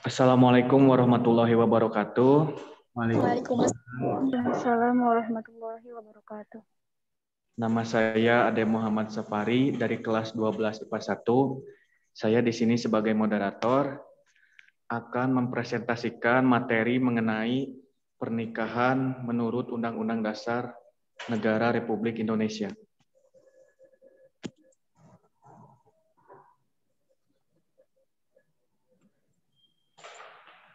Assalamualaikum warahmatullahi wabarakatuh. Waalaikumsalam warahmatullahi wabarakatuh. Nama saya Ade Muhammad Safari dari kelas 12 IPA 1. Saya di sini sebagai moderator akan mempresentasikan materi mengenai pernikahan menurut Undang-Undang Dasar Negara Republik Indonesia.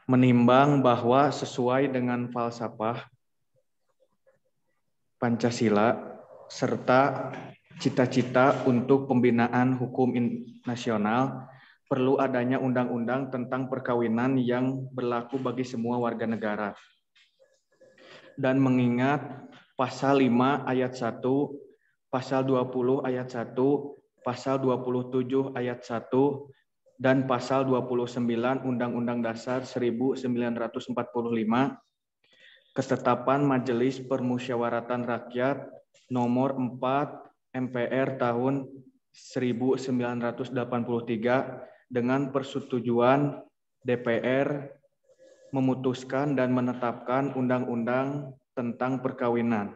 Menimbang bahwa sesuai dengan falsafah Pancasila serta cita-cita untuk pembinaan hukum nasional, perlu adanya undang-undang tentang perkawinan yang berlaku bagi semua warga negara. Dan mengingat pasal 5 ayat 1, pasal 20 ayat 1, pasal 27 ayat 1, dan pasal 29 Undang-Undang Dasar 1945, ketetapan Majelis Permusyawaratan Rakyat nomor 4 MPR tahun 1983 dengan persetujuan DPR memutuskan dan menetapkan undang-undang tentang perkawinan.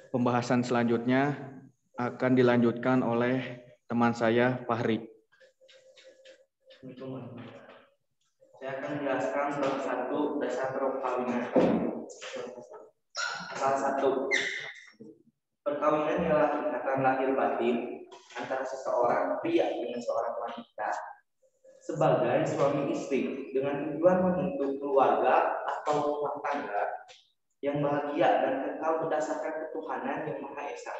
Pembahasan selanjutnya akan dilanjutkan oleh teman saya, Fahri. Saya akan menjelaskan bab 1 dasar perkawinan. Pasal 1. Perkawinan ialah ikatan lahir batin antara seseorang pria dengan seorang wanita sebagai suami istri dengan tujuan membentuk keluarga atau rumah tangga yang bahagia dan kekal berdasarkan ketuhanan yang Maha Esa.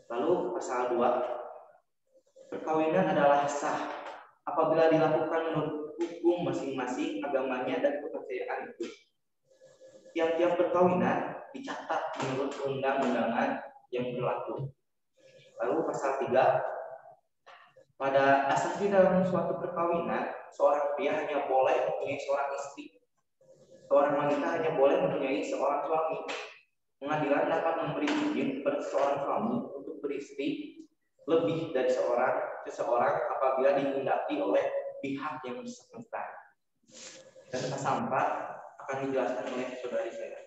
Lalu pasal 2. Perkawinan adalah sah apabila dilakukan menurut hukum masing-masing agamanya dan kepercayaan itu. Tiap-tiap perkawinan dicatat menurut undang-undangan yang berlaku. Lalu pasal 3. Pada asasnya dalam suatu perkawinan, seorang pria hanya boleh mempunyai seorang istri. Seorang wanita hanya boleh mempunyai seorang suami. Pengadilan dapat memberi izin kepada seorang suami untuk beristri lebih dari seseorang apabila dikehendaki oleh pihak yang bersangkutan. Dan pasal 4 akan dijelaskan oleh saudari saya.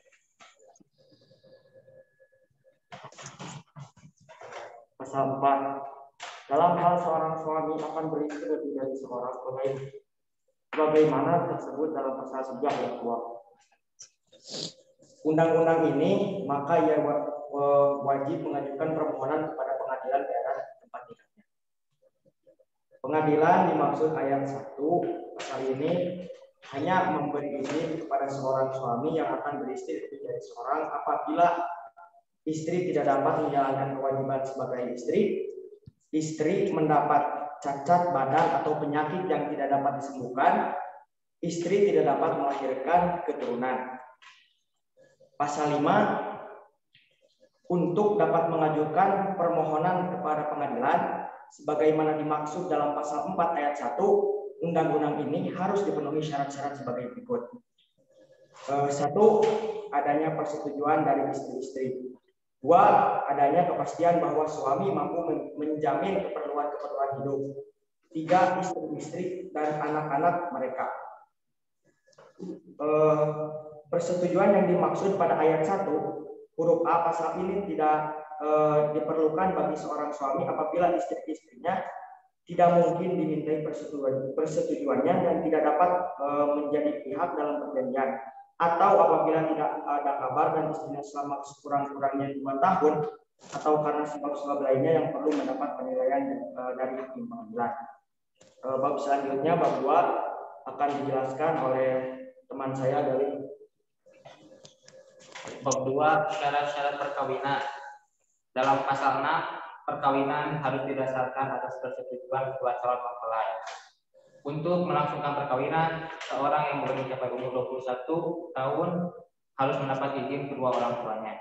Pasal 4. Dalam hal seorang suami akan beristri lebih dari seorang pemain, bagaimana tersebut dalam pasal 3 ayat 2. Undang-undang ini maka ia wajib mengajukan permohonan kepada pengadilan daerah tempat tinggalnya. Pengadilan dimaksud ayat 1 pasal ini hanya memberi izin kepada seorang suami yang akan beristri lebih dari seorang apabila istri tidak dapat menjalankan kewajiban sebagai istri mendapat cacat badan atau penyakit yang tidak dapat disembuhkan, istri tidak dapat melahirkan keturunan. Pasal 5, untuk dapat mengajukan permohonan kepada pengadilan sebagaimana dimaksud dalam pasal 4 ayat 1, undang-undang ini harus dipenuhi syarat-syarat sebagai berikut. 1. Adanya persetujuan dari istri-istri. 2. Adanya kepastian bahwa suami mampu menjamin keperluan-keperluan hidup. 3. Istri-istri dan anak-anak mereka. Persetujuan yang dimaksud pada ayat 1 huruf A pasal ini tidak diperlukan bagi seorang suami apabila istri-istrinya tidak mungkin dimintai persetujuannya dan tidak dapat menjadi pihak dalam perjanjian, atau apabila tidak ada kabar dan istrinya selama sekurang-kurangnya 2 tahun, atau karena sebab-sebab lainnya yang perlu mendapat penilaian dari hakim pengadilan. Bab selanjutnya, bab 2 akan dijelaskan oleh teman saya dari Bab 2 syarat-syarat perkawinan. Dalam pasal 6, perkawinan harus didasarkan atas persetujuan kedua calon mempelai. Untuk melangsungkan perkawinan, seorang yang belum mencapai umur 21 tahun harus mendapat izin kedua orang tuanya.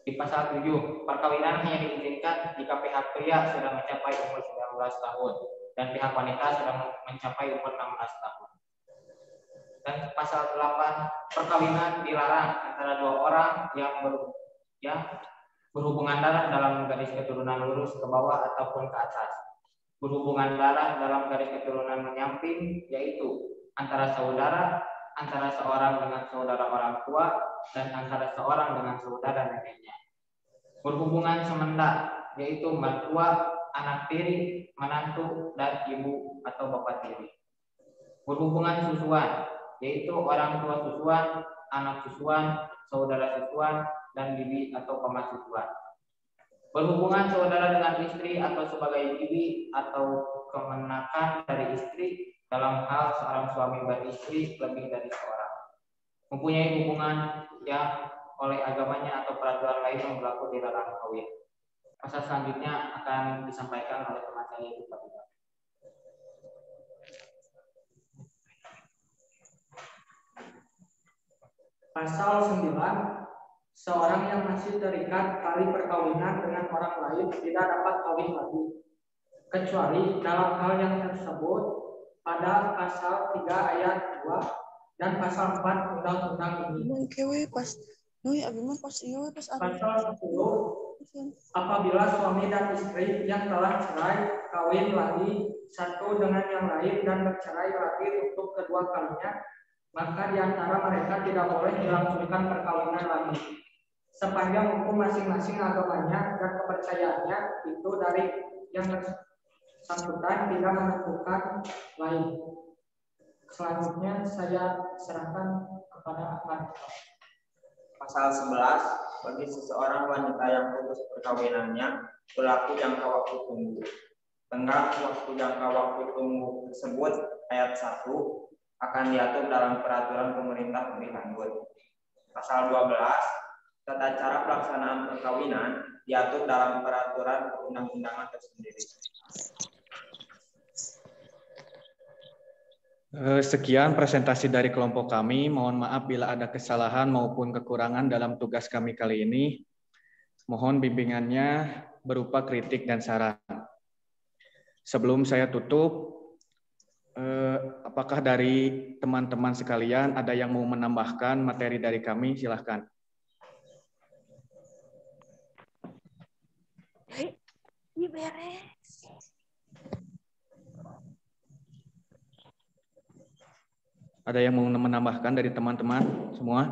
Di pasal 7, perkawinan hanya diizinkan jika pihak pria sudah mencapai umur 19 tahun dan pihak wanita sudah mencapai umur 16 tahun. Dan pasal 8, perkawinan dilarang antara dua orang yang berhubungan darah dalam garis keturunan lurus ke bawah ataupun ke atas. Berhubungan darah dalam garis keturunan menyamping, yaitu antara saudara, antara seorang dengan saudara orang tua, dan antara seorang dengan saudara neneknya. Berhubungan semenda, yaitu mertua, anak tiri, menantu, dan ibu atau bapak tiri. Berhubungan susuan, yaitu orang tua susuan, anak susuan, saudara susuan, dan bibi atau paman susuan. Berhubungan saudara dengan istri atau sebagai bibi atau kemenakan dari istri dalam hal seorang suami beristri lebih dari seorang. Mempunyai hubungan yang oleh agamanya atau peraturan lain yang berlaku dilarang kawin. Pasal selanjutnya akan disampaikan oleh teman saya itu Pak. Pasal 9, seorang yang masih terikat tali perkawinan dengan orang lain tidak dapat kawin lagi, kecuali dalam hal yang tersebut pada pasal 3 ayat 2 dan pasal 4 undang-undang ini. Pasal 10, apabila suami dan istri yang telah cerai kawin lagi satu dengan yang lain dan bercerai lagi untuk kedua kalinya, maka di antara mereka tidak boleh dilangsungkan perkawinan lagi, sepanjang hukum masing-masing agamanya dan kepercayaannya itu dari yang bersangkutan tidak menentukan lain. Selanjutnya saya serahkan kepada Ahmad. Pasal 11, bagi seseorang wanita yang putus perkawinannya berlaku jangka waktu tunggu. Tenggang waktu jangka waktu tunggu tersebut ayat 1 akan diatur dalam peraturan pemerintah lebih lanjut. Pasal 12, tata cara pelaksanaan perkawinan diatur dalam peraturan perundang-undangan tersendiri. Sekian presentasi dari kelompok kami. Mohon maaf bila ada kesalahan maupun kekurangan dalam tugas kami kali ini. Mohon bimbingannya berupa kritik dan saran. Sebelum saya tutup, apakah dari teman-teman sekalian ada yang mau menambahkan materi dari kami? Silahkan. Ini beres. Ada yang mau menambahkan dari teman-teman semua?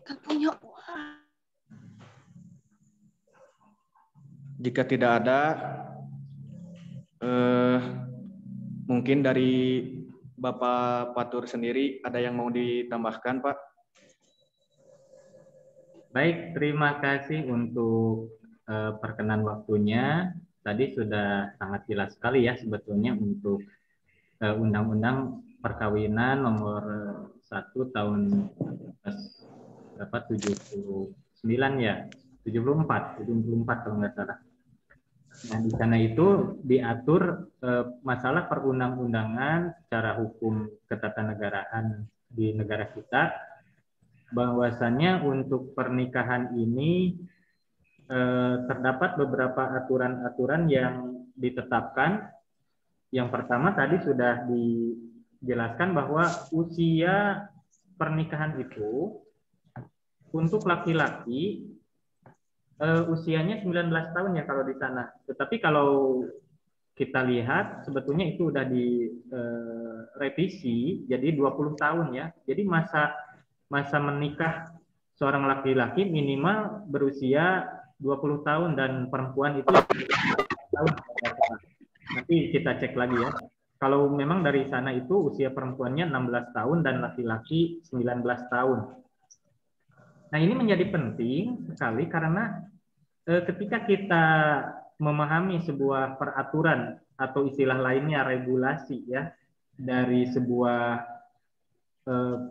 Kan punya uang. Jika tidak ada, mungkin dari Bapak Patur sendiri ada yang mau ditambahkan, Pak? Baik, terima kasih untuk perkenan waktunya. Tadi sudah sangat jelas sekali ya sebetulnya untuk Undang-Undang Perkawinan nomor 1 tahun 79 ya, 74 kalau nggak salah. Nah, di sana itu diatur masalah perundang-undangan secara hukum ketatanegaraan di negara kita, bahwasannya untuk pernikahan ini terdapat beberapa aturan-aturan yang ditetapkan. Yang pertama tadi sudah dijelaskan bahwa usia pernikahan itu untuk laki-laki usianya 19 tahun ya kalau di sana. Tetapi kalau kita lihat sebetulnya itu sudah direvisi jadi 20 tahun ya. Jadi masa menikah seorang laki-laki minimal berusia 20 tahun dan perempuan itu 20 tahun. Nanti kita cek lagi ya. Kalau memang dari sana itu usia perempuannya 16 tahun dan laki-laki 19 tahun. Nah, ini menjadi penting sekali karena ketika kita memahami sebuah peraturan atau istilah lainnya regulasi ya dari sebuah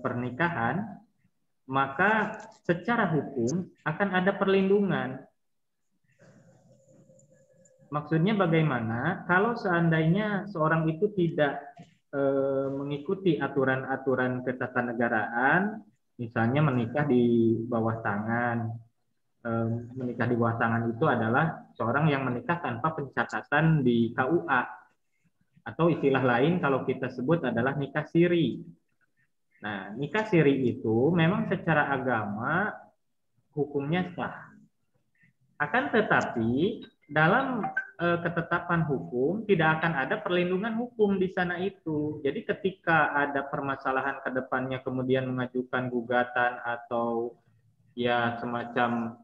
pernikahan, maka secara hukum akan ada perlindungan. Maksudnya bagaimana kalau seandainya seorang itu tidak mengikuti aturan-aturan ketatanegaraan, misalnya menikah di bawah tangan, menikah di bawah tangan itu adalah seorang yang menikah tanpa pencatatan di KUA, atau istilah lain kalau kita sebut adalah nikah siri. Nah, nikah siri itu memang secara agama hukumnya sah. Akan tetapi dalam ketetapan hukum tidak akan ada perlindungan hukum di sana itu. Jadi ketika ada permasalahan ke depannya kemudian mengajukan gugatan atau ya semacam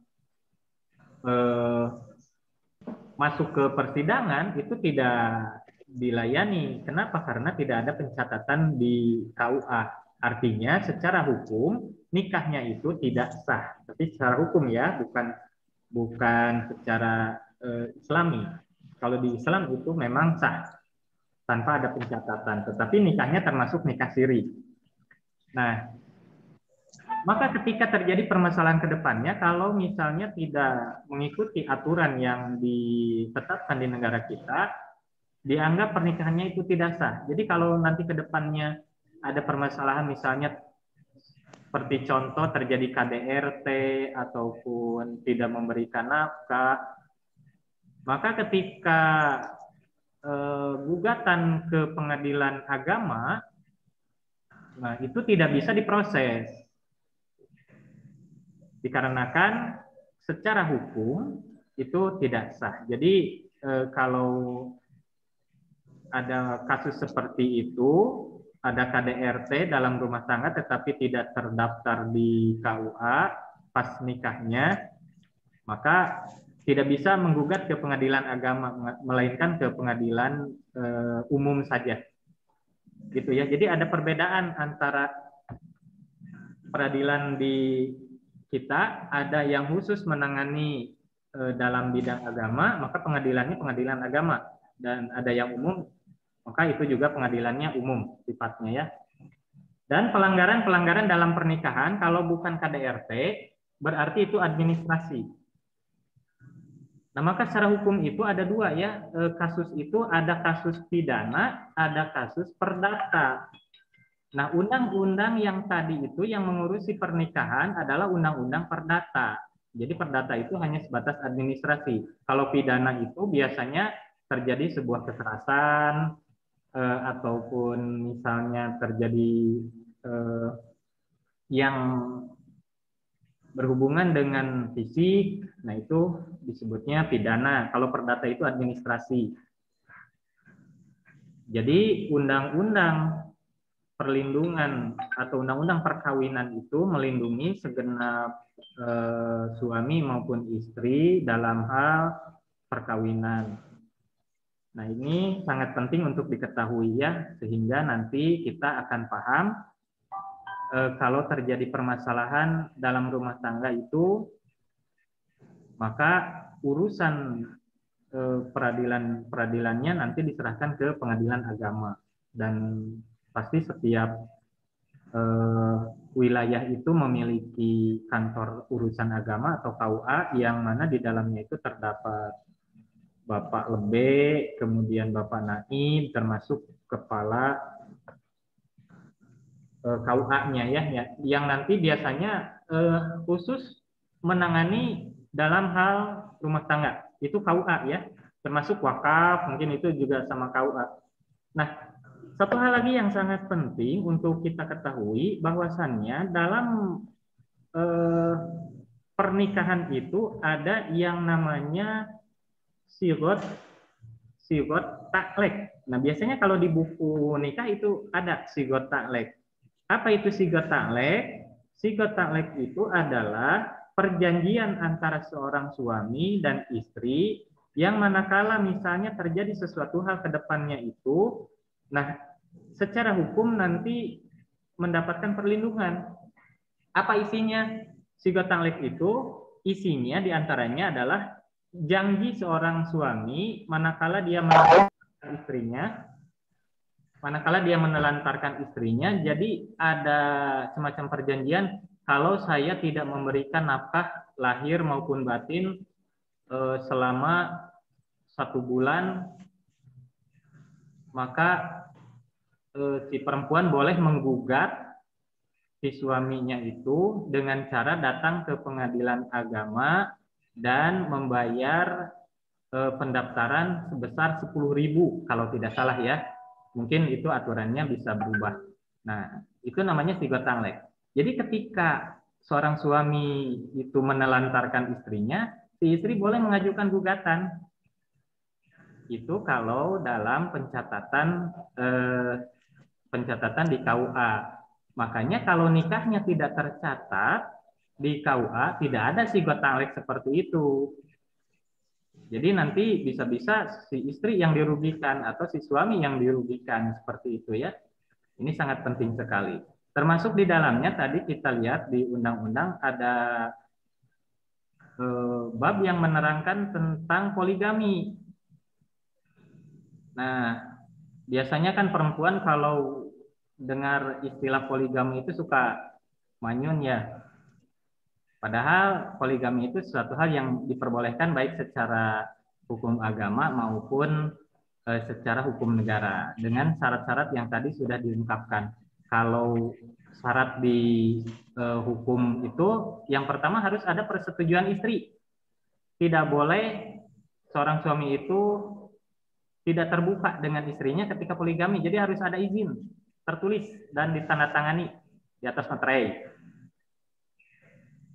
masuk ke persidangan, itu tidak dilayani. Kenapa? Karena tidak ada pencatatan di KUA. Artinya secara hukum nikahnya itu tidak sah. Tapi secara hukum ya, bukan secara Islami. Kalau di Islam itu memang sah tanpa ada pencatatan, tetapi nikahnya termasuk nikah siri. Nah, maka ketika terjadi permasalahan ke depannya, kalau misalnya tidak mengikuti aturan yang ditetapkan di negara kita, dianggap pernikahannya itu tidak sah. Jadi kalau nanti ke depannya ada permasalahan misalnya seperti contoh terjadi KDRT ataupun tidak memberikan nafkah, maka ketika gugatan ke pengadilan agama, nah itu tidak bisa diproses. Dikarenakan secara hukum itu tidak sah. Jadi kalau ada kasus seperti itu, ada KDRT dalam rumah tangga tetapi tidak terdaftar di KUA pas nikahnya, maka tidak bisa menggugat ke pengadilan agama, melainkan ke pengadilan umum saja. Gitu ya. Jadi ada perbedaan antara peradilan di kita, ada yang khusus menangani dalam bidang agama, maka pengadilannya pengadilan agama, dan ada yang umum, maka itu juga pengadilannya umum sifatnya ya. Dan pelanggaran-pelanggaran dalam pernikahan kalau bukan KDRT berarti itu administrasi. Nah, maka secara hukum itu ada dua ya, kasus itu ada kasus pidana, ada kasus perdata. Nah, undang-undang yang tadi itu yang mengurusi pernikahan adalah undang-undang perdata. Jadi perdata itu hanya sebatas administrasi. Kalau pidana itu biasanya terjadi sebuah kekerasan ataupun misalnya terjadi yang berhubungan dengan fisik, nah itu disebutnya pidana. Kalau perdata itu administrasi. Jadi undang-undang perlindungan atau undang-undang perkawinan itu melindungi segenap suami maupun istri dalam hal perkawinan. Nah, ini sangat penting untuk diketahui ya, sehingga nanti kita akan paham kalau terjadi permasalahan dalam rumah tangga itu, maka urusan peradilannya nanti diserahkan ke pengadilan agama, dan pasti setiap wilayah itu memiliki kantor urusan agama atau KUA yang mana di dalamnya itu terdapat Bapak Lebe, kemudian Bapak Naib, termasuk kepala KUA-nya ya, yang nanti biasanya khusus menangani dalam hal rumah tangga. Itu KUA ya, termasuk wakaf, mungkin itu juga sama KUA. Nah, satu hal lagi yang sangat penting untuk kita ketahui bahwasannya dalam pernikahan itu ada yang namanya sigot taklek. Nah, biasanya kalau di buku nikah itu ada sigot taklek. Apa itu sigot taklek? Sigot taklek itu adalah perjanjian antara seorang suami dan istri yang manakala misalnya terjadi sesuatu hal ke depannya itu, nah secara hukum nanti mendapatkan perlindungan. Apa isinya? Sigot taklek itu isinya diantaranya adalah janji seorang suami manakala dia menelantarkan istrinya, jadi ada semacam perjanjian kalau saya tidak memberikan nafkah lahir maupun batin selama 1 bulan, maka si perempuan boleh menggugat si suaminya itu dengan cara datang ke pengadilan agama dan membayar pendaftaran sebesar 10.000 kalau tidak salah ya. Mungkin itu aturannya bisa berubah. Nah, itu namanya sigotanglek. Jadi ketika seorang suami itu menelantarkan istrinya, si istri boleh mengajukan gugatan. Itu kalau dalam pencatatan di KUA. Makanya kalau nikahnya tidak tercatat di KUA, tidak ada sigotanglek seperti itu. Jadi nanti bisa-bisa si istri yang dirugikan atau si suami yang dirugikan seperti itu ya. Ini sangat penting sekali. Termasuk di dalamnya tadi kita lihat di undang-undang ada bab yang menerangkan tentang poligami. Nah, biasanya kan perempuan kalau dengar istilah poligami itu suka manyun ya. Padahal poligami itu suatu hal yang diperbolehkan baik secara hukum agama maupun secara hukum negara dengan syarat-syarat yang tadi sudah diungkapkan. Kalau syarat di hukum itu yang pertama harus ada persetujuan istri. Tidak boleh seorang suami itu tidak terbuka dengan istrinya ketika poligami. Jadi harus ada izin tertulis dan ditandatangani di atas materai.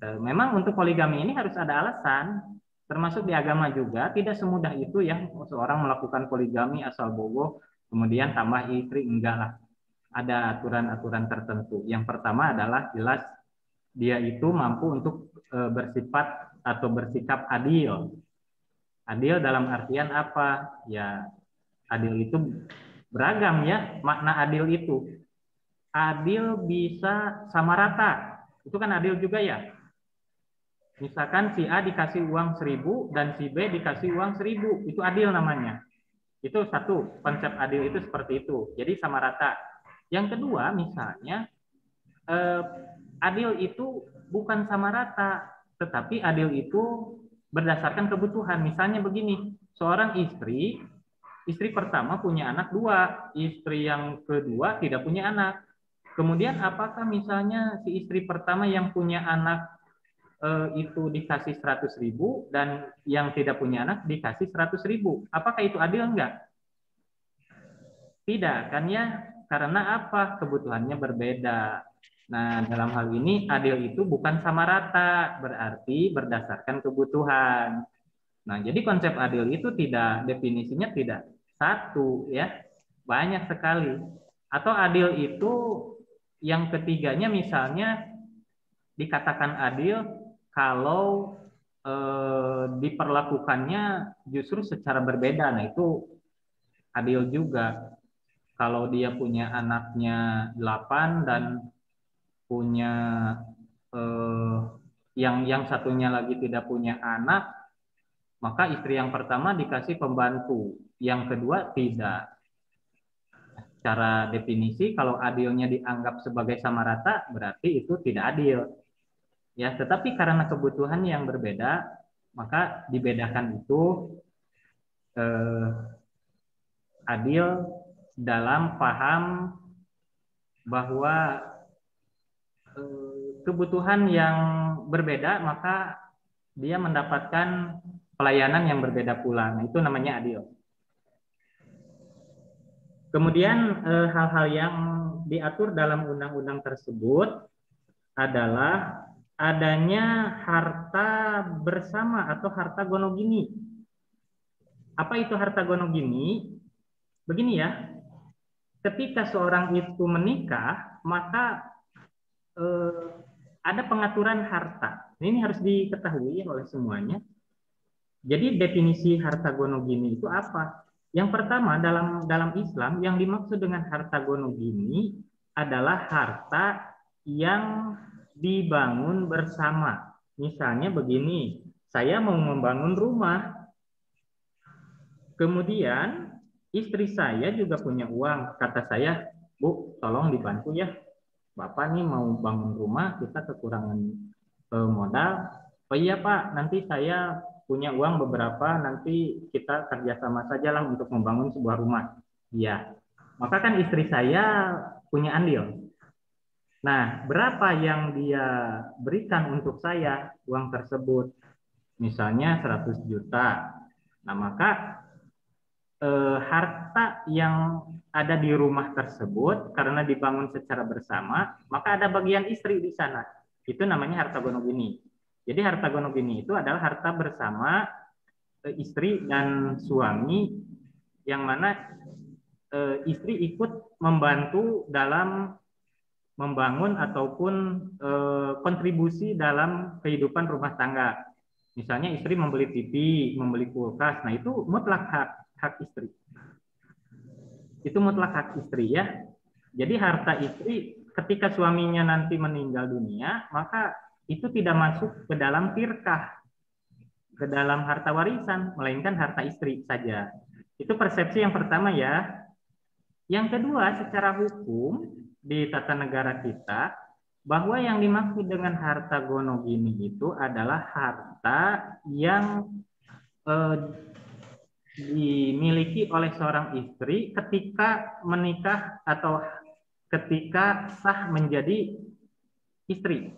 Memang untuk poligami ini harus ada alasan, termasuk di agama juga. Tidak semudah itu ya seorang melakukan poligami asal bogoh, kemudian tambah istri, enggak lah. Ada aturan-aturan tertentu. Yang pertama adalah jelas dia itu mampu untuk bersifat atau bersikap adil. Adil dalam artian apa? Ya, adil itu beragam ya, makna adil itu. Adil bisa sama rata. Itu kan adil juga ya. Misalkan si A dikasih uang 1.000 dan si B dikasih uang 1.000, itu adil namanya. Itu satu, konsep adil itu seperti itu. Jadi sama rata. Yang kedua, misalnya adil itu bukan sama rata, tetapi adil itu berdasarkan kebutuhan. Misalnya begini, seorang istri pertama punya anak 2, istri yang kedua tidak punya anak. Kemudian apakah misalnya si istri pertama yang punya anak itu dikasih 100.000 dan yang tidak punya anak dikasih 100.000. Apakah itu adil enggak? Tidak, kan ya? Karena apa? Kebutuhannya berbeda. Nah, dalam hal ini adil itu bukan sama rata, berarti berdasarkan kebutuhan. Nah, jadi konsep adil itu tidak, definisinya tidak satu ya, banyak sekali. Atau adil itu yang ketiganya misalnya dikatakan adil kalau diperlakukannya justru secara berbeda. Nah, itu adil juga. Kalau dia punya anaknya 8 dan punya yang satunya lagi tidak punya anak, maka istri yang pertama dikasih pembantu, yang kedua tidak. Secara definisi, kalau adilnya dianggap sebagai sama rata, berarti itu tidak adil. Ya, tetapi karena kebutuhan yang berbeda, maka dibedakan itu adil dalam paham bahwa kebutuhan yang berbeda, maka dia mendapatkan pelayanan yang berbeda pula. Nah, itu namanya adil. Kemudian hal-hal yang diatur dalam undang-undang tersebut adalah adanya harta bersama atau harta gonogini. Apa itu harta gonogini? Begini ya, ketika seorang itu menikah, maka ada pengaturan harta. Ini harus diketahui oleh semuanya. Jadi definisi harta gonogini itu apa? Yang pertama, dalam Islam yang dimaksud dengan harta gonogini adalah harta yang dibangun bersama. Misalnya begini, saya mau membangun rumah. Kemudian istri saya juga punya uang. Kata saya, Bu, tolong dibantu ya. Bapak nih mau bangun rumah, kita kekurangan modal. Oh iya Pak, nanti saya punya uang beberapa, nanti kita kerjasama saja lah untuk membangun sebuah rumah. Iya. Maka kan istri saya punya andil. Nah, berapa yang dia berikan untuk saya uang tersebut? Misalnya 100 juta. Nah, maka harta yang ada di rumah tersebut karena dibangun secara bersama, maka ada bagian istri di sana. Itu namanya harta gonogini. Jadi harta gonogini itu adalah harta bersama istri dan suami, yang mana istri ikut membantu dalam membangun ataupun kontribusi dalam kehidupan rumah tangga. Misalnya istri membeli TV, membeli kulkas, nah itu mutlak hak istri. Itu mutlak hak istri ya. Jadi harta istri ketika suaminya nanti meninggal dunia, maka itu tidak masuk ke dalam tirkah, ke dalam harta warisan, melainkan harta istri saja. Itu persepsi yang pertama ya. Yang kedua, secara hukum di tata negara kita, bahwa yang dimaksud dengan harta gonogini itu adalah harta yang dimiliki oleh seorang istri ketika menikah atau ketika sah menjadi istri.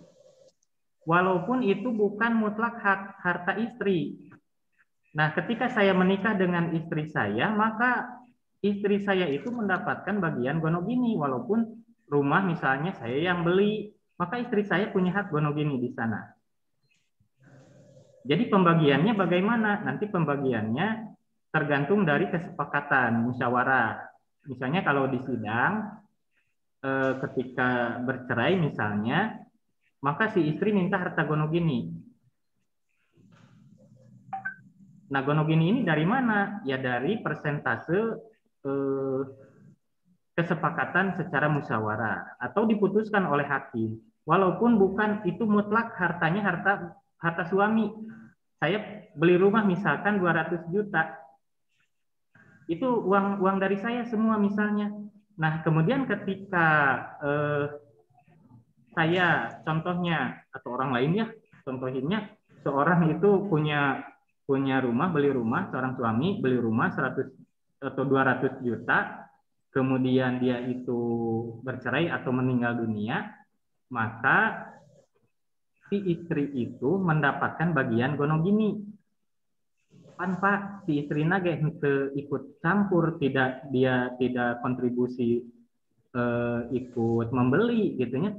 Walaupun itu bukan mutlak hak harta istri. Nah, ketika saya menikah dengan istri saya, maka istri saya itu mendapatkan bagian gonogini, walaupun rumah misalnya saya yang beli, maka istri saya punya hak gonogini di sana. Jadi pembagiannya bagaimana? Nanti pembagiannya tergantung dari kesepakatan musyawarah. Misalnya kalau di sidang, ketika bercerai misalnya, maka si istri minta harta gonogini. Nah, gonogini ini dari mana? Ya dari persentase kesepakatan secara musyawarah atau diputuskan oleh hakim. Walaupun bukan itu mutlak hartanya harta suami. Saya beli rumah misalkan 200 juta. Itu uang dari saya semua misalnya. Nah, kemudian ketika saya contohnya atau orang lainnya contohnya seorang itu punya rumah, beli rumah, seorang suami beli rumah 100 atau 200 juta, kemudian dia itu bercerai atau meninggal dunia, maka si istri itu mendapatkan bagian gonogini. Pan Pak, si istri nage ikut campur, dia tidak kontribusi ikut membeli gitunya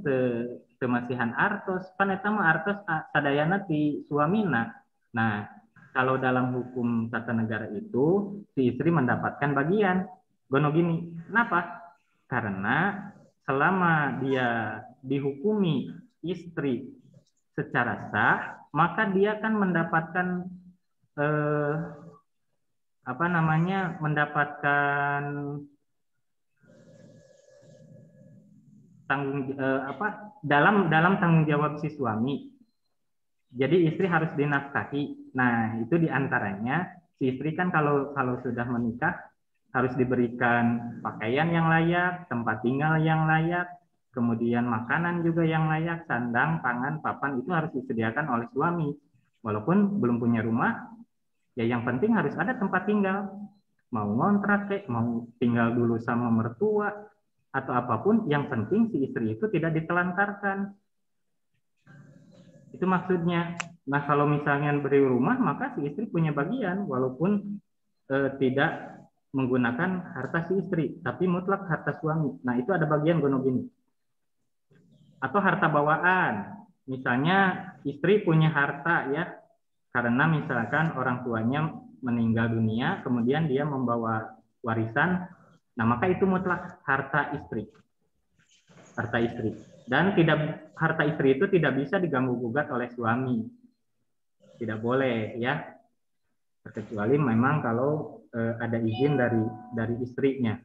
masihan artos, pan eta mah artos sadayana ti suamina. Nah, kalau dalam hukum tata negara itu si istri mendapatkan bagian gonogini. Kenapa? Karena selama dia dihukumi istri secara sah, maka dia kan mendapatkan mendapatkan dalam tanggung jawab si suami. Jadi istri harus dinafkahi. Nah, itu diantaranya si istri kan kalau sudah menikah harus diberikan pakaian yang layak, tempat tinggal yang layak, kemudian makanan juga yang layak, sandang, pangan, papan itu harus disediakan oleh suami. Walaupun belum punya rumah, ya yang penting harus ada tempat tinggal. Mau ngontrak mau tinggal dulu sama mertua atau apapun, yang penting si istri itu tidak ditelantarkan. Itu maksudnya. Nah, kalau misalnya beri rumah, maka si istri punya bagian, walaupun tidak menggunakan harta si istri, tapi mutlak harta suami. Nah, itu ada bagian gonogini. Atau harta bawaan. Misalnya istri punya harta ya, karena misalkan orang tuanya meninggal dunia, kemudian dia membawa warisan, nah maka itu mutlak harta istri. Harta istri. Dan harta istri itu tidak bisa diganggu gugat oleh suami. Tidak boleh ya. Kecuali memang kalau ada izin dari istrinya.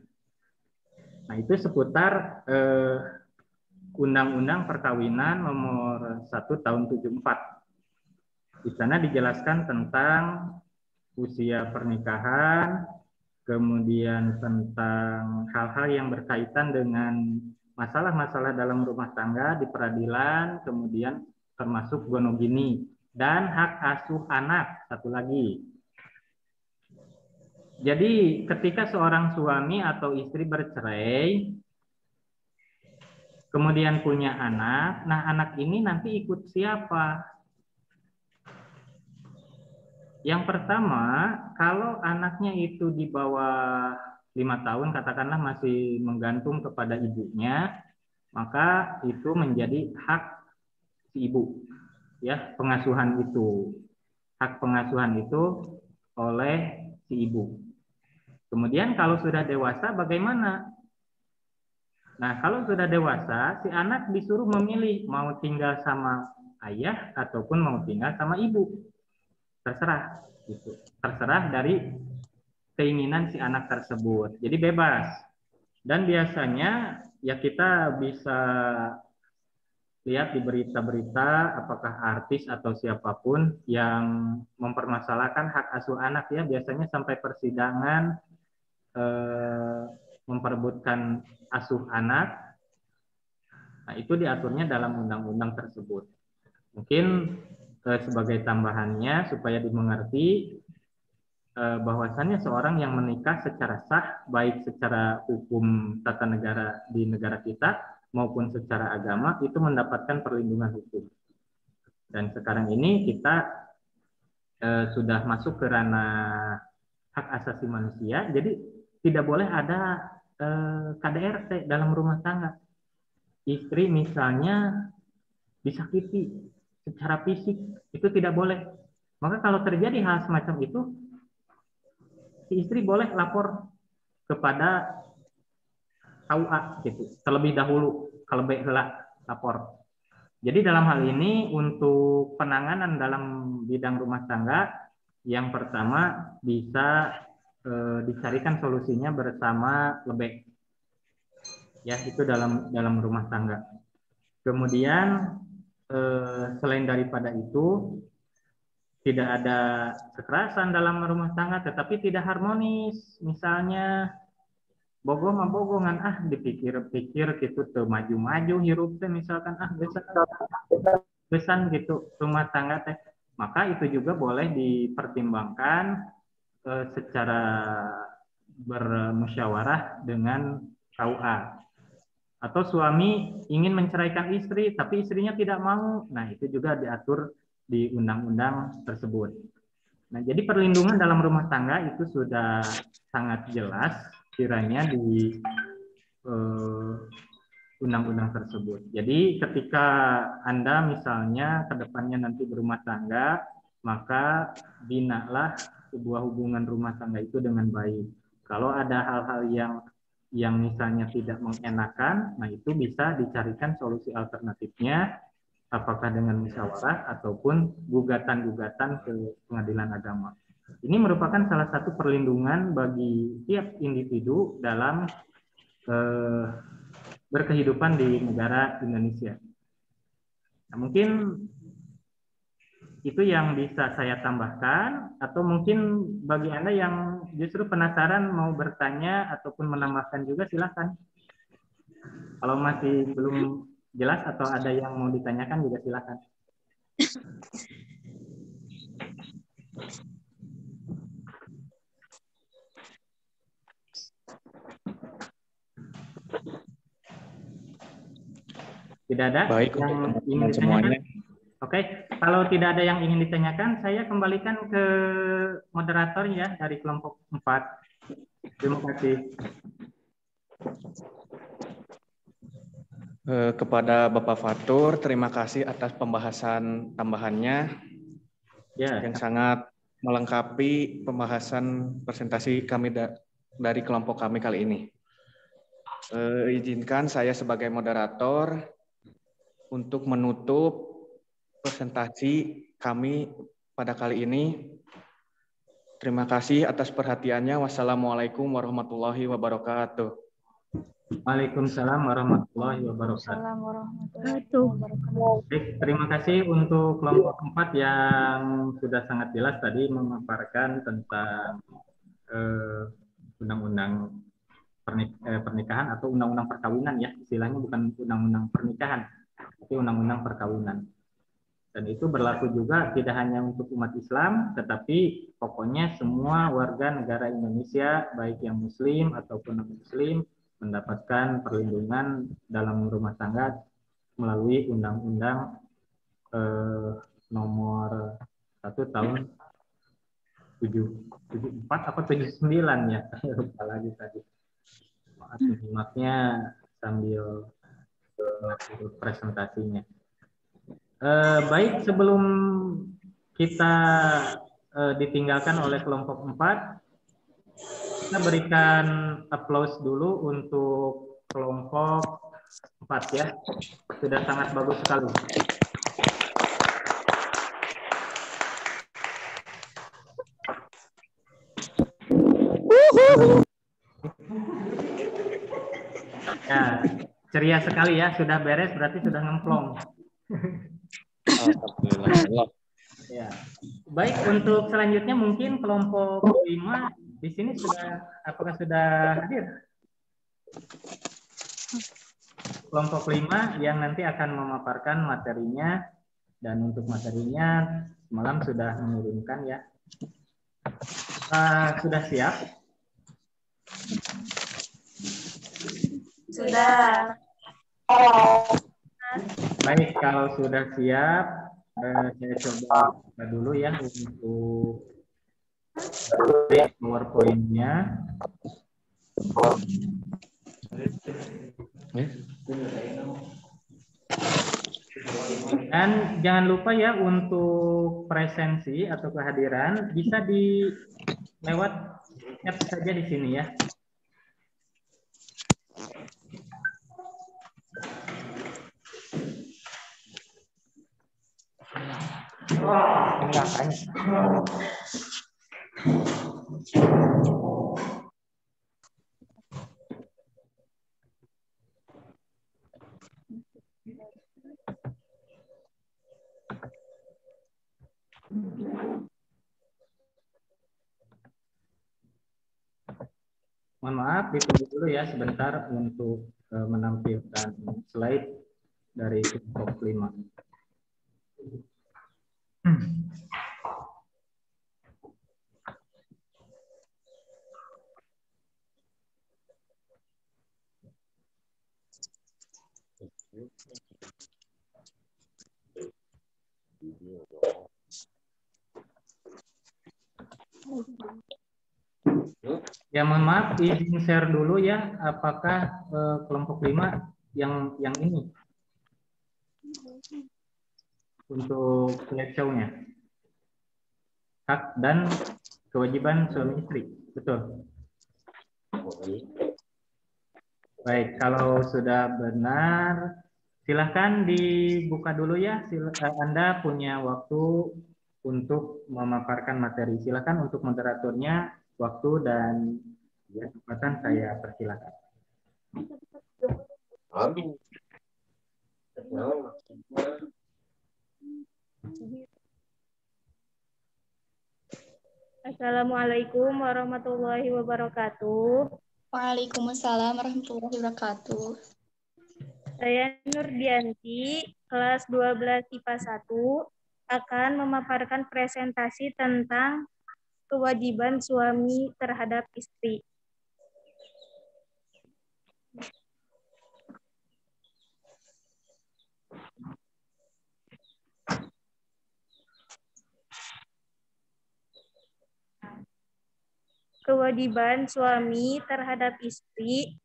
Nah, itu seputar Undang-Undang Perkawinan nomor 1 tahun 74. Di sana dijelaskan tentang usia pernikahan, kemudian tentang hal-hal yang berkaitan dengan masalah-masalah dalam rumah tangga di peradilan, kemudian termasuk gonogini dan hak asuh anak. Satu lagi. Jadi ketika seorang suami atau istri bercerai, kemudian punya anak, nah anak ini nanti ikut siapa? Yang pertama, kalau anaknya itu di bawah 5 tahun, katakanlah masih menggantung kepada ibunya, maka itu menjadi hak si ibu. Ya, pengasuhan itu. Hak pengasuhan itu oleh si ibu. Kemudian kalau sudah dewasa bagaimana? Nah, kalau sudah dewasa, si anak disuruh memilih mau tinggal sama ayah ataupun mau tinggal sama ibu. Terserah, gitu. Terserah dari keinginan si anak tersebut. Jadi bebas. Dan biasanya ya kita bisa lihat di berita-berita apakah artis atau siapapun yang mempermasalahkan hak asuh anak ya, biasanya sampai persidangan memperebutkan asuh anak. Nah, itu diaturnya dalam undang-undang tersebut. Mungkin sebagai tambahannya supaya dimengerti bahwasannya seorang yang menikah secara sah, baik secara hukum tata negara di negara kita maupun secara agama, itu mendapatkan perlindungan hukum. Dan sekarang ini kita sudah masuk ke ranah hak asasi manusia, jadi tidak boleh ada KDRT dalam rumah tangga. Istri misalnya disakiti secara fisik, itu tidak boleh. Maka kalau terjadi hal semacam itu, si istri boleh lapor kepada KUA gitu, terlebih dahulu, kalau baik lapor. Jadi dalam hal ini untuk penanganan dalam bidang rumah tangga, yang pertama bisa dicarikan solusinya bersama lebek. Ya, itu dalam rumah tangga. Kemudian selain daripada itu, tidak ada kekerasan dalam rumah tangga, tetapi tidak harmonis. Misalnya bogongan dipikir-pikir gitu tuh maju-maju hirup teh misalkan besan gitu rumah tangga teh, maka itu juga boleh dipertimbangkan secara bermusyawarah dengan KUA. Atau suami ingin menceraikan istri tapi istrinya tidak mau, nah itu juga diatur di undang-undang tersebut. Nah, jadi perlindungan dalam rumah tangga itu sudah sangat jelas kiranya di undang-undang tersebut. Jadi ketika Anda misalnya ke depannya nanti berumah tangga, maka binalah sebuah hubungan rumah tangga itu dengan baik. Kalau ada hal-hal yang misalnya tidak mengenakan, nah itu bisa dicarikan solusi alternatifnya, apakah dengan musyawarah ataupun gugatan-gugatan ke pengadilan agama. Ini merupakan salah satu perlindungan bagi tiap individu dalam berkehidupan di negara Indonesia. Nah, mungkin itu yang bisa saya tambahkan, atau mungkin bagi Anda yang justru penasaran mau bertanya ataupun menambahkan juga silakan. Kalau masih belum jelas atau ada yang mau ditanyakan juga silakan. Tidak ada Baik, yang untuk ingin semuanya. Oke, kalau tidak ada yang ingin ditanyakan, saya kembalikan ke moderator ya dari kelompok 4. Terima kasih. Kepada Bapak Fatur, terima kasih atas pembahasan tambahannya yang sangat melengkapi pembahasan presentasi kami dari kelompok kami kali ini. Izinkan saya sebagai moderator untuk menutup presentasi kami pada kali ini. Terima kasih atas perhatiannya. Wassalamualaikum warahmatullahi wabarakatuh. Waalaikumsalam warahmatullahi wabarakatuh. Baik, terima kasih untuk kelompok 4 yang sudah sangat jelas tadi memaparkan tentang undang-undang pernikahan atau undang-undang perkawinan ya, istilahnya bukan undang-undang pernikahan, tapi undang-undang perkawinan. Dan itu berlaku juga tidak hanya untuk umat Islam, tetapi pokoknya semua warga negara Indonesia, baik yang Muslim ataupun non-Muslim, mendapatkan perlindungan dalam rumah tangga melalui Undang-Undang nomor 1 tahun 74 apa 79 ya, lupa lagi tadi. Nyimaknya sambil presentasinya. Baik, sebelum kita ditinggalkan oleh kelompok 4, kita berikan applause dulu untuk kelompok 4 ya. Sudah sangat bagus sekali. Ya, ceria sekali ya. Sudah beres berarti sudah ngemplong. Alhamdulillah. Ya. Baik, untuk selanjutnya mungkin kelompok 5 di sini apakah sudah hadir? Kelompok 5 yang nanti akan memaparkan materinya, dan untuk materinya malam sudah mengirimkan ya. Sudah siap? Sudah. Baik, kalau sudah siap, saya coba buka dulu ya untuk PowerPoint-nya. Dan jangan lupa ya untuk presensi atau kehadiran bisa lewat chat saja di sini ya. Mohon maaf, ditunggu dulu ya sebentar untuk menampilkan slide dari kelompok 5. Ya, mohon maaf, izin share dulu ya. Apakah kelompok 5 yang ini untuk slideshow-nya? Hak dan kewajiban suami istri, betul? Baik, kalau sudah benar, silahkan dibuka dulu ya. Anda punya waktu untuk memaparkan materi. Silahkan untuk moderatornya, waktu dan kesempatan saya persilakan. Assalamualaikum warahmatullahi wabarakatuh. Waalaikumsalam warahmatullahi wabarakatuh. Saya Nurdianti, kelas 12 IPA 1, akan memaparkan presentasi tentang kewajiban suami terhadap istri. Kewajiban suami terhadap istri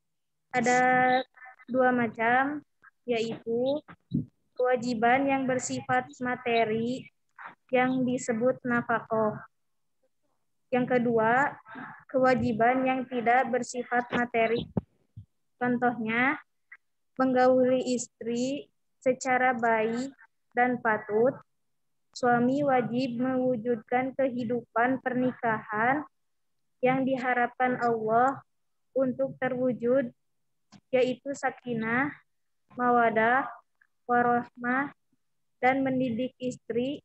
ada 2 macam, yaitu kewajiban yang bersifat materi yang disebut nafkah. Yang kedua, kewajiban yang tidak bersifat materi. Contohnya, menggauli istri secara baik dan patut. Suami wajib mewujudkan kehidupan pernikahan yang diharapkan Allah untuk terwujud, yaitu sakinah, mawadah, warahmah, dan mendidik istri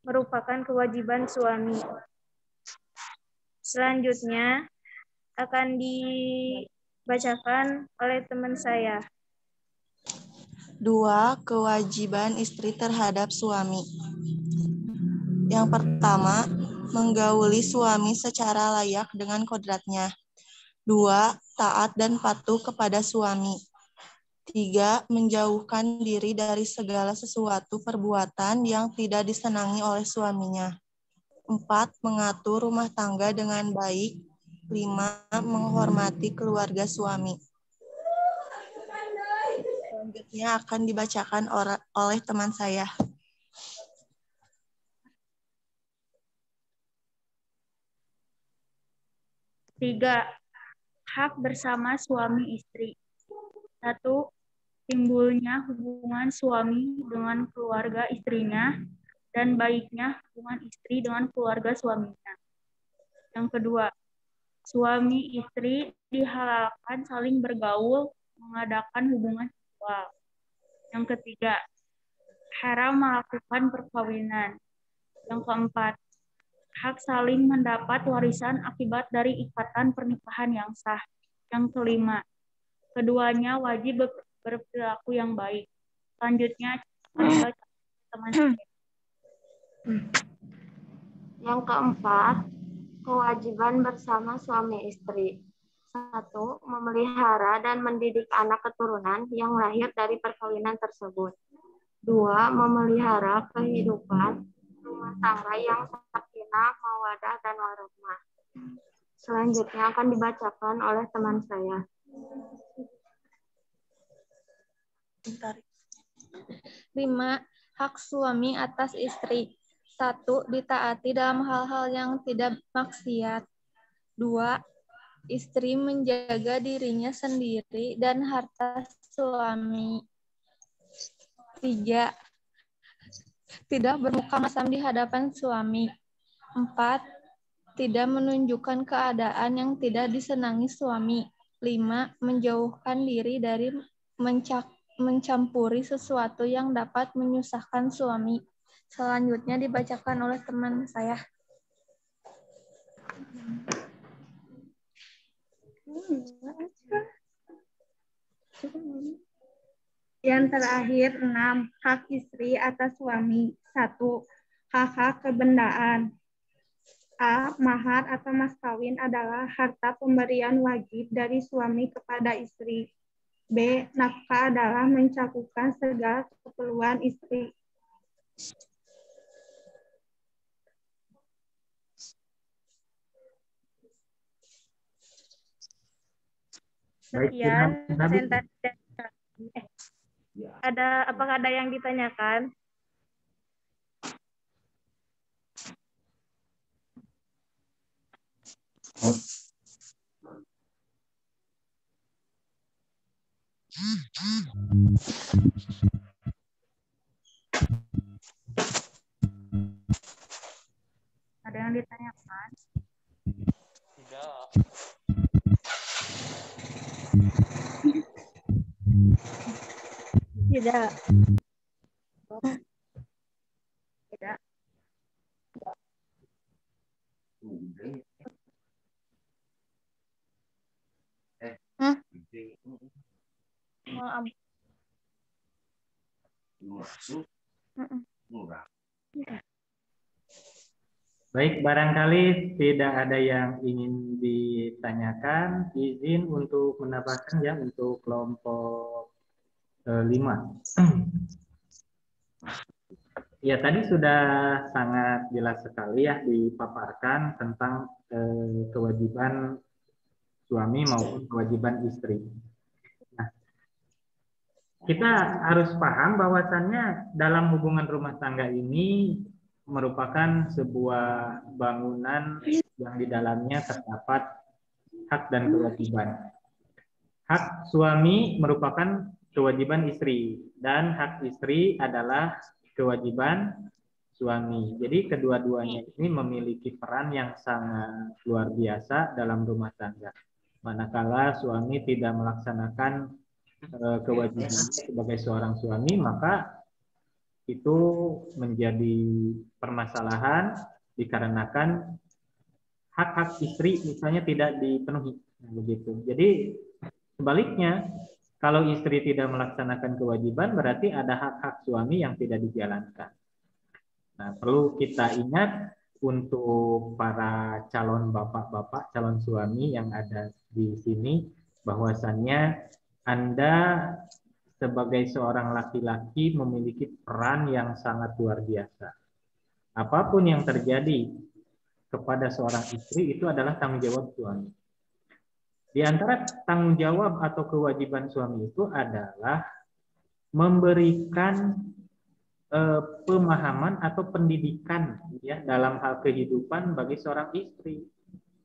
merupakan kewajiban suami. Selanjutnya akan dibacakan oleh teman saya. 2. Kewajiban istri terhadap suami. Yang pertama, menggauli suami secara layak dengan kodratnya. 2. Taat dan patuh kepada suami. 3. Menjauhkan diri dari segala sesuatu perbuatan yang tidak disenangi oleh suaminya. 4. Mengatur rumah tangga dengan baik. 5. Menghormati keluarga suami. Selanjutnya akan dibacakan oleh teman saya. Tiga, hak bersama suami istri. 1. Timbulnya hubungan suami dengan keluarga istrinya dan baiknya hubungan istri dengan keluarga suaminya. Yang kedua, suami istri dihalalkan saling bergaul, mengadakan hubungan seksual. Yang ketiga, haram melakukan perkawinan. Yang keempat, hak saling mendapat warisan akibat dari ikatan pernikahan yang sah. Yang kelima, keduanya wajib berperilaku yang baik. Selanjutnya, teman saya. Yang keempat, kewajiban bersama suami istri. 1. Memelihara dan mendidik anak keturunan yang lahir dari perkawinan tersebut. 2. Memelihara kehidupan rumah tangga yang sakinah, mawadah, dan warahmah. Selanjutnya akan dibacakan oleh teman saya. 5. Hak suami atas istri. 1. Ditaati dalam hal-hal yang tidak maksiat. 2. Istri menjaga dirinya sendiri dan harta suami. 3. Tidak bermuka masam di hadapan suami. 4. Tidak menunjukkan keadaan yang tidak disenangi suami. 5. Menjauhkan diri dari mencampuri sesuatu yang dapat menyusahkan suami. Selanjutnya dibacakan oleh teman saya. Yang terakhir, 6. Hak istri atas suami. 1. Hak-hak kebendaan. A. Mahar atau mas kawin adalah harta pemberian wajib dari suami kepada istri. B. Nafkah adalah mencukupkan segala keperluan istri. Sekian presentasi. Apakah ada yang ditanyakan? Ada yang ditanyakan? Tidak. Tidak. Tidak. Maaf. Baik, barangkali tidak ada yang ingin ditanyakan. Izin untuk menambahkan ya untuk kelompok 5. Ya, tadi sudah sangat jelas sekali ya dipaparkan tentang kewajiban suami maupun kewajiban istri. Nah, kita harus paham bahwasannya dalam hubungan rumah tangga ini merupakan sebuah bangunan yang di dalamnya terdapat hak dan kewajiban. Hak suami merupakan kewajiban istri dan hak istri adalah kewajiban suami. Jadi kedua-duanya ini memiliki peran yang sangat luar biasa dalam rumah tangga. Manakala suami tidak melaksanakan kewajiban sebagai seorang suami, maka itu menjadi permasalahan dikarenakan hak-hak istri misalnya tidak dipenuhi. Begitu. Jadi sebaliknya, kalau istri tidak melaksanakan kewajiban, berarti ada hak-hak suami yang tidak dijalankan. Nah, perlu kita ingat untuk para calon bapak-bapak, calon suami yang ada di sini bahwasannya Anda sebagai seorang laki-laki memiliki peran yang sangat luar biasa. Apapun yang terjadi kepada seorang istri itu adalah tanggung jawab suami. Di antara tanggung jawab atau kewajiban suami itu adalah memberikan pemahaman atau pendidikan ya dalam hal kehidupan bagi seorang istri.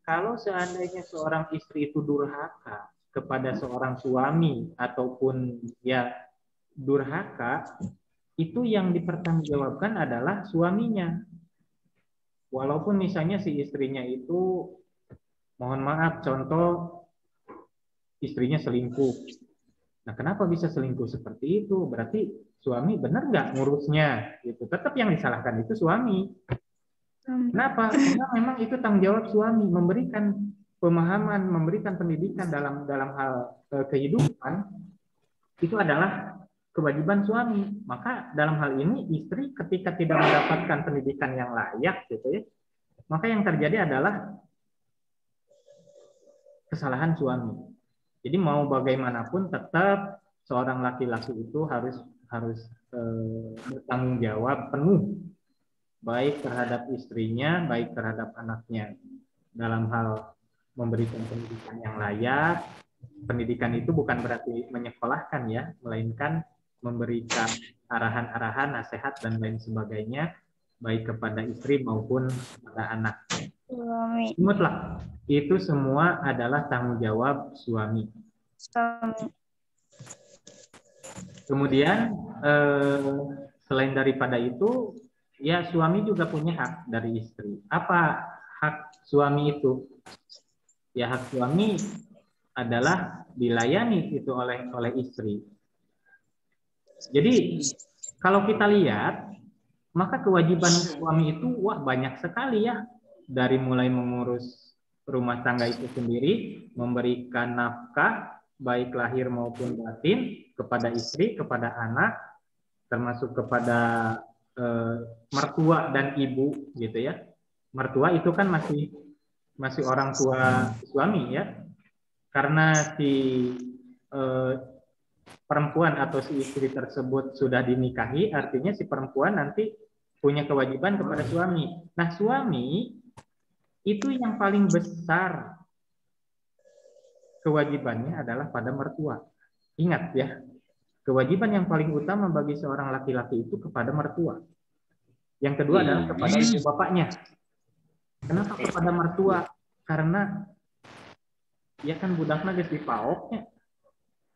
Kalau seandainya seorang istri itu durhaka kepada seorang suami ataupun ya durhaka, itu yang dipertanggungjawabkan adalah suaminya. Walaupun misalnya si istrinya itu, mohon maaf, contoh istrinya selingkuh. Nah, kenapa bisa selingkuh seperti itu? Berarti suami benar nggak ngurusnya? Gitu. Tetap yang disalahkan itu suami. Kenapa? Karena memang itu tanggung jawab suami memberikan pemahaman, memberikan pendidikan dalam hal kehidupan itu adalah kewajiban suami. Maka dalam hal ini istri ketika tidak mendapatkan pendidikan yang layak, gitu ya, maka yang terjadi adalah kesalahan suami. Jadi mau bagaimanapun tetap seorang laki-laki itu harus bertanggung jawab penuh baik terhadap istrinya, baik terhadap anaknya dalam hal memberikan pendidikan yang layak. Pendidikan itu bukan berarti menyekolahkan ya, melainkan memberikan arahan-arahan, nasihat dan lain sebagainya baik kepada istri maupun kepada anak. Mutlak itu semua adalah tanggung jawab suami. Kemudian selain daripada itu, ya suami juga punya hak dari istri. Apa hak suami itu? Ya hak suami adalah dilayani itu oleh istri. Jadi kalau kita lihat, maka kewajiban suami itu wah banyak sekali ya. Dari mulai mengurus rumah tangga itu sendiri, memberikan nafkah baik lahir maupun batin kepada istri, kepada anak, termasuk kepada mertua dan ibu gitu ya. Mertua itu kan masih orang tua suami ya. Karena si perempuan atau si istri tersebut sudah dinikahi, artinya si perempuan nanti punya kewajiban kepada suami. Nah, suami itu yang paling besar kewajibannya adalah pada mertua. Ingat ya, kewajiban yang paling utama bagi seorang laki-laki itu kepada mertua. Yang kedua adalah kepada ibu bapaknya. Kenapa kepada mertua? Karena ya kan budaknya geus dipaoknya.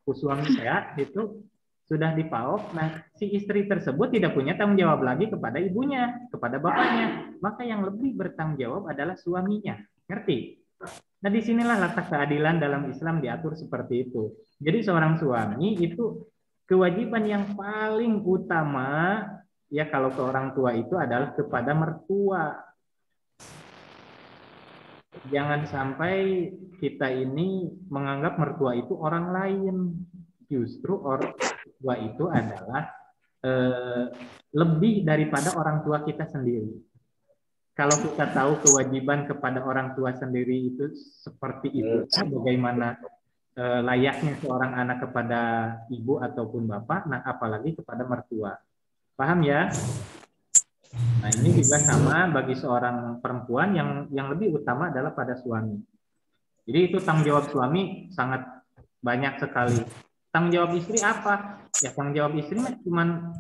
Ku suami saya itu sudah dipaok. Nah, si istri tersebut tidak punya tanggung jawab lagi kepada ibunya, kepada bapaknya. Maka yang lebih bertanggung jawab adalah suaminya. Ngerti? Nah, disinilah letak keadilan dalam Islam diatur seperti itu. Jadi seorang suami itu kewajiban yang paling utama ya kalau ke orang tua itu adalah kepada mertua. Jangan sampai kita ini menganggap mertua itu orang lain. Justru orang tua itu adalah lebih daripada orang tua kita sendiri. Kalau kita tahu kewajiban kepada orang tua sendiri itu seperti itu, bagaimana layaknya seorang anak kepada ibu ataupun bapak, nah apalagi kepada mertua. Paham ya? Nah ini juga sama bagi seorang perempuan yang lebih utama adalah pada suami. Jadi itu tanggung jawab suami sangat banyak sekali. Tanggung jawab istri apa? Ya tanggung jawab istri cuma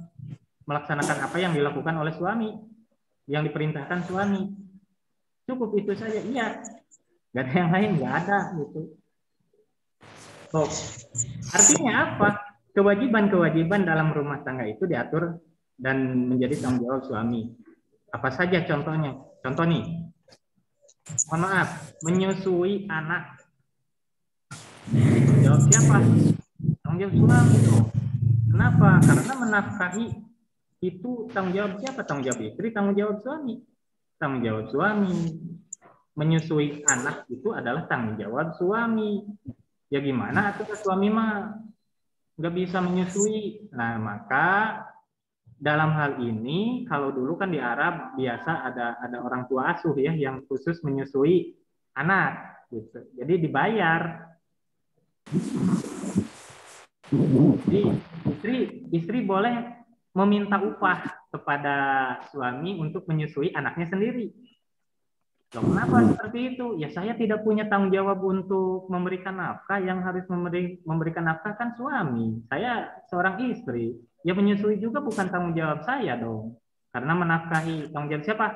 melaksanakan apa yang dilakukan oleh suami, yang diperintahkan suami. Cukup itu saja. Iya, nggak ada yang lain, nggak ada gitu. So, artinya apa? Kewajiban-kewajiban dalam rumah tangga itu diatur dan menjadi tanggung jawab suami. Apa saja contohnya? Contoh nih, mohon maaf, menyusui anak. Tanggung jawab siapa? Tanggung jawab suami. Kenapa? Karena menafkahi itu tanggung jawab siapa? Tanggung jawab istri, tanggung jawab suami. Tanggung jawab suami. Menyusui anak itu adalah tanggung jawab suami. Ya gimana atau suami mah nggak bisa menyusui. Nah, maka dalam hal ini kalau dulu kan di Arab biasa ada orang tua asuh ya yang khusus menyusui anak. gitu. Jadi dibayar. Jadi istri boleh meminta upah kepada suami untuk menyusui anaknya sendiri. Loh, kenapa seperti itu? Ya saya tidak punya tanggung jawab untuk memberikan nafkah, yang harus memberikan nafkah kan suami. Saya seorang istri. Ya menyusui juga bukan tanggung jawab saya dong. Karena menafkahi tanggung jawab siapa?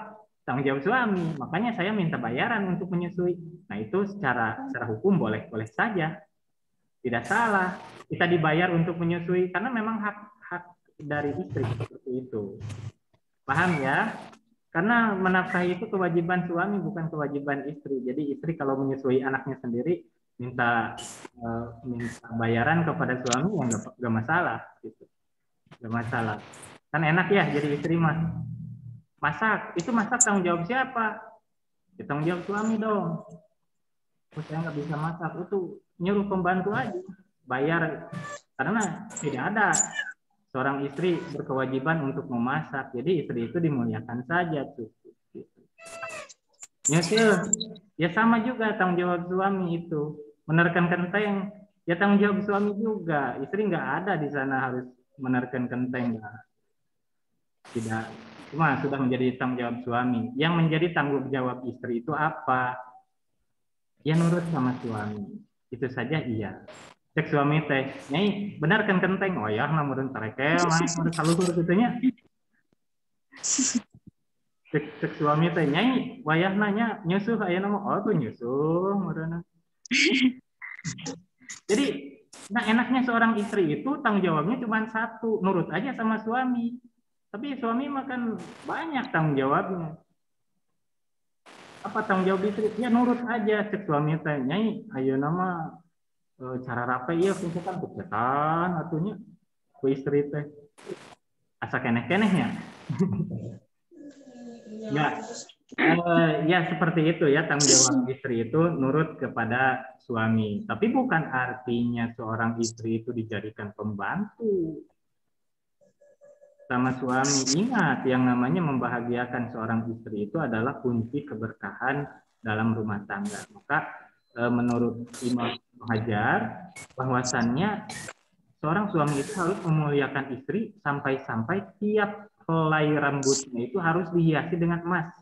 Tanggung jawab suami. Makanya saya minta bayaran untuk menyusui. Nah itu secara hukum boleh saja. Tidak salah. Kita dibayar untuk menyusui karena memang hak dari istri seperti itu. Paham ya? Karena menafkahi itu kewajiban suami, bukan kewajiban istri. Jadi istri kalau menyusui anaknya sendiri minta bayaran kepada suami ya nggak masalah gitu. Nggak masalah. Kan enak ya jadi istri mah. Masak, itu masak tanggung jawab siapa? Ya, tanggung jawab suami dong. Saya nggak bisa masak, itu nyuruh pembantu aja bayar, karena tidak ada seorang istri berkewajiban untuk memasak. Jadi istri itu dimuliakan saja tuh. Nyusul, ya sama juga tanggung jawab suami itu. Menerkan genteng, ya tanggung jawab suami juga. Istri nggak ada di sana harus menerkan genteng. Tidak, cuma sudah menjadi tanggung jawab suami. Yang menjadi tanggung jawab istri itu apa? Ya nurut sama suami. Itu saja iya. Cek suami teh, nyai benar kan kenteng? Oh ya, namun tarekel, naik udah saluhur gitunya. Cek suami teh, nyai wayah nanya nyusuh aya nama, oh tuh nyusuh, murana. Jadi, nah enaknya seorang istri itu tanggung jawabnya cuma satu, nurut aja sama suami. Tapi suami makan banyak tanggung jawabnya. Apa tanggung jawab istri? Ya nurut aja, cek suami teh, nyai ayo nama cara rapi ya itu kan kebetulan atunya ku istri teh asa keneh-kenehnya. Ya seperti itu ya, tanggung jawab istri itu nurut kepada suami. Tapi bukan artinya seorang istri itu dijadikan pembantu sama suami. Ingat, yang namanya membahagiakan seorang istri itu adalah kunci keberkahan dalam rumah tangga. Maka menurut Imam Hajar, bahwasannya seorang suami itu harus memuliakan istri sampai-sampai tiap helai rambutnya itu harus dihiasi dengan emas.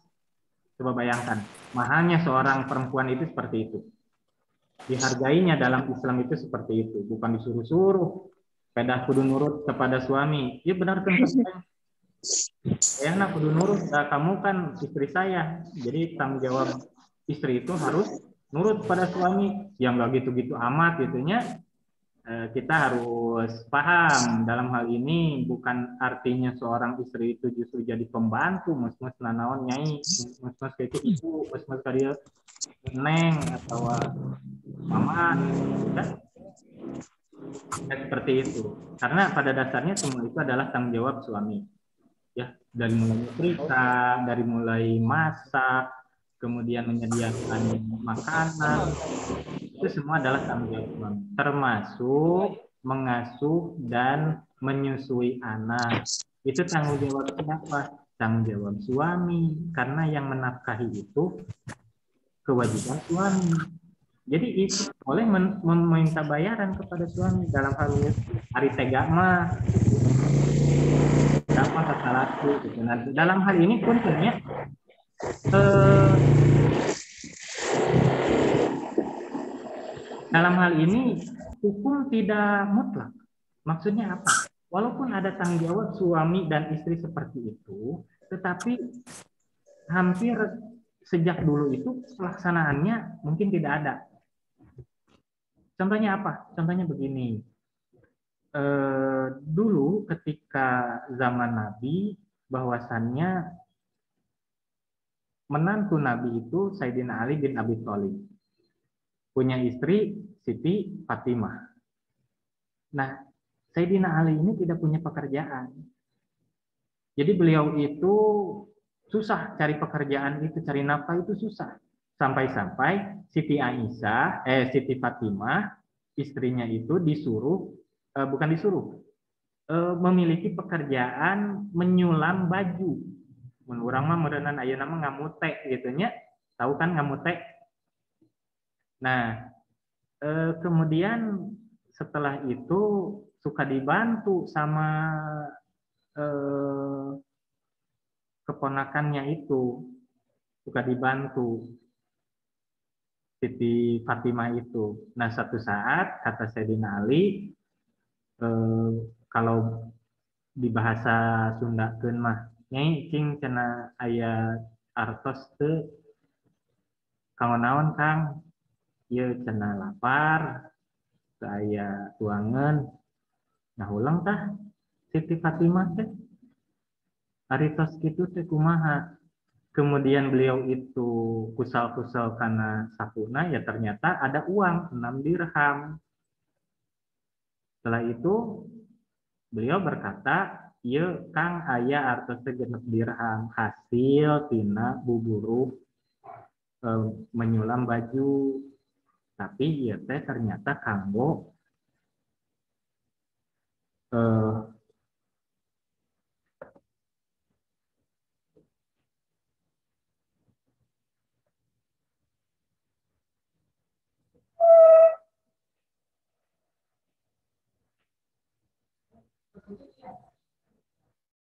Coba bayangkan, mahalnya seorang perempuan itu seperti itu. Dihargainya dalam Islam itu seperti itu, bukan disuruh-suruh. Pedah kudu nurut kepada suami. Ya benar kan? Ya nak kudu nurut. Nah, kamu kan istri saya. Jadi tanggung jawab istri itu harus nurut pada suami. Yang nggak gitu-gitu amat gitunya. Kita harus paham dalam hal ini bukan artinya seorang istri itu justru jadi pembantu, mus-mus nanaon nyai, mus-mus kayak itu ibu, mus-mus kayak neng atau mama, ya. Seperti itu. Karena pada dasarnya semua itu adalah tanggung jawab suami. Ya, dari mulai nyetrika, dari mulai masak, kemudian menyediakan makanan, itu semua adalah tanggung jawab suami. Termasuk mengasuh dan menyusui anak. Itu tanggung jawab siapa? Tanggung jawab suami. Karena yang menafkahi itu kewajiban suami. Jadi itu boleh meminta bayaran kepada suami dalam hal ini. Hari tega mah, apa kata laku gitu. Nah, dalam hal ini pun punya dalam hal ini hukum tidak mutlak. Maksudnya apa? Walaupun ada tanggung jawab suami dan istri seperti itu, tetapi hampir sejak dulu itu pelaksanaannya mungkin tidak ada. Contohnya apa? Contohnya begini. Dulu ketika zaman Nabi, bahwasannya menantu Nabi itu Sayyidina Ali bin Abi Thalib. Punya istri Siti Fatimah. Nah, Sayyidina Ali ini tidak punya pekerjaan. Jadi beliau itu susah cari pekerjaan itu, cari nafkah itu susah. Sampai-sampai Siti Siti Fatimah, istrinya itu memiliki pekerjaan menyulam baju. Mun urang mah meureunna ayeuna mah ngamute gitu nya. Tahu kan ngamute? Nah, kemudian setelah itu suka dibantu sama keponakannya itu, suka dibantu Siti Fatimah itu. Nah, satu saat kata Sayyidina Ali, kalau di bahasa Sunda keun mah nyai cing cenah aya artos teu kanggo naon Kang, ieu cenah lapar teu aya tuangan. Nah, ulang tah Siti Fatimah teh ari tos kitu teh kumaha. Kemudian beliau itu kusal-kusal karena sakuna, ya ternyata ada uang 6 dirham. Setelah itu beliau berkata, "Iya Kang, aya artos genep dirham hasil tina buburuk menyulam baju. Tapi ya teh ternyata kanggo